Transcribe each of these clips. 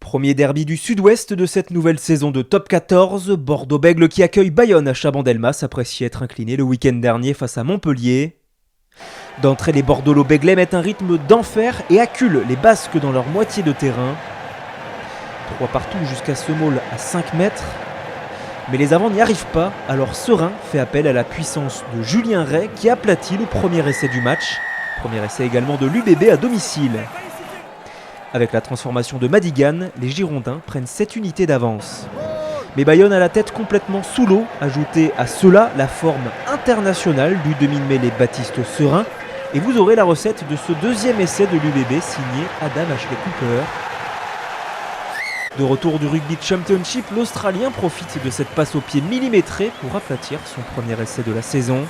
Premier derby du sud-ouest de cette nouvelle saison de Top 14, Bordeaux-Bègles qui accueille Bayonne à Chabandelmas après s'y être incliné le week-end dernier face à Montpellier. D'entrée, les Bordeaux-Béglais mettent un rythme d'enfer et acculent les Basques dans leur moitié de terrain. 3 partout jusqu'à Semoule à 5 mètres. Mais les avants n'y arrivent pas, alors Serein fait appel à la puissance de Julien Ray qui aplatit le premier essai du match. Premier essai également de l'UBB à domicile. Avec la transformation de Madigan, les Girondins prennent 7 unités d'avance. Mais Bayonne a la tête complètement sous l'eau, ajoutez à cela la forme internationale du demi-mêlée Baptiste Serein, et vous aurez la recette de ce deuxième essai de l'UBB signé Adam Ashley Cooper. De retour du Rugby Championship, l'Australien profite de cette passe au pied millimétrée pour aplatir son premier essai de la saison.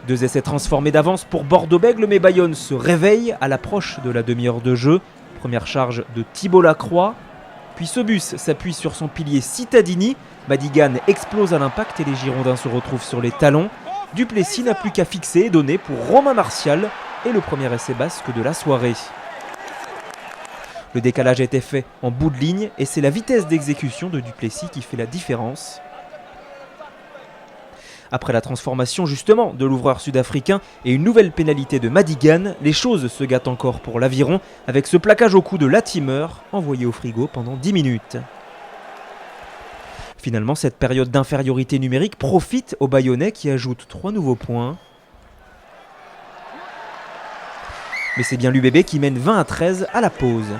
2 essais transformés d'avance pour Bordeaux-Bègles, mais Bayonne se réveille à l'approche de la demi-heure de jeu. Première charge de Thibault Lacroix. Puis Sobus s'appuie sur son pilier Cittadini. Madigan explose à l'impact et les Girondins se retrouvent sur les talons. Duplessis n'a plus qu'à fixer et donner pour Romain Martial et le premier essai basque de la soirée. Le décalage a été fait en bout de ligne et c'est la vitesse d'exécution de Duplessis qui fait la différence. Après la transformation justement de l'ouvreur sud-africain et une nouvelle pénalité de Madigan, les choses se gâtent encore pour l'Aviron avec ce plaquage au cou de Latimer envoyé au frigo pendant 10 minutes. Finalement, cette période d'infériorité numérique profite aux Bayonnais qui ajoutent 3 nouveaux points. Mais c'est bien l'UBB qui mène 20-13 à la pause.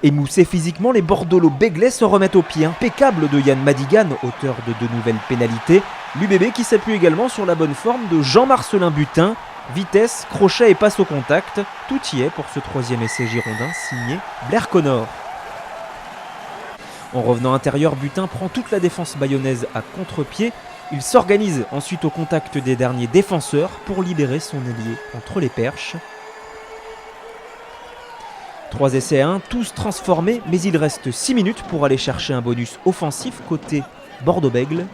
Émoussés physiquement, les Bordeaux-Béglais se remettent au pied impeccable de Yann Madigan, auteur de 2 nouvelles pénalités. L'UBB qui s'appuie également sur la bonne forme de Jean-Marcelin Butin. Vitesse, crochet et passe au contact, tout y est pour ce 3e essai girondin signé Blair Connor. En revenant intérieur, Butin prend toute la défense bayonnaise à contre-pied. Il s'organise ensuite au contact des derniers défenseurs pour libérer son ailier entre les perches. 3 essais à 1, tous transformés, mais il reste 6 minutes pour aller chercher un bonus offensif côté Bordeaux-Bègles.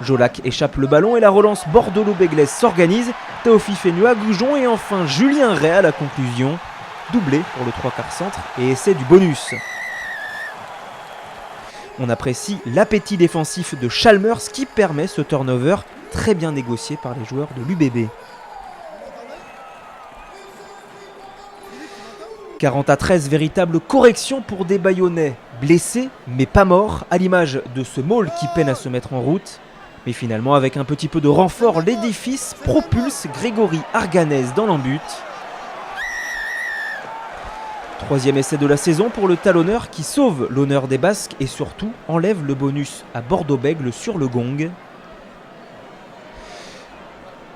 Jolac échappe le ballon et la relance Bordeaux-Bèglaise s'organise. Théophile Fénua, Goujon et enfin Julien Ray à la conclusion. Doublé pour le 3/4 centre et essai du bonus. On apprécie l'appétit défensif de Chalmers qui permet ce turnover très bien négocié par les joueurs de l'UBB. 40-13, véritable correction pour des Bayonnais blessés mais pas morts, à l'image de ce Maul qui peine à se mettre en route. Mais finalement, avec un petit peu de renfort, l'édifice propulse Grégory Arganez dans l'embut. 3e essai de la saison pour le talonneur qui sauve l'honneur des Basques et surtout enlève le bonus à Bordeaux-Bègles sur le gong.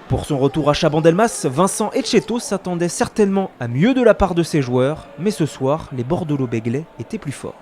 Pour son retour à Chabandelmas, Vincent Etcheto s'attendait certainement à mieux de la part de ses joueurs, mais ce soir, les Bordeaux-Béglais étaient plus forts.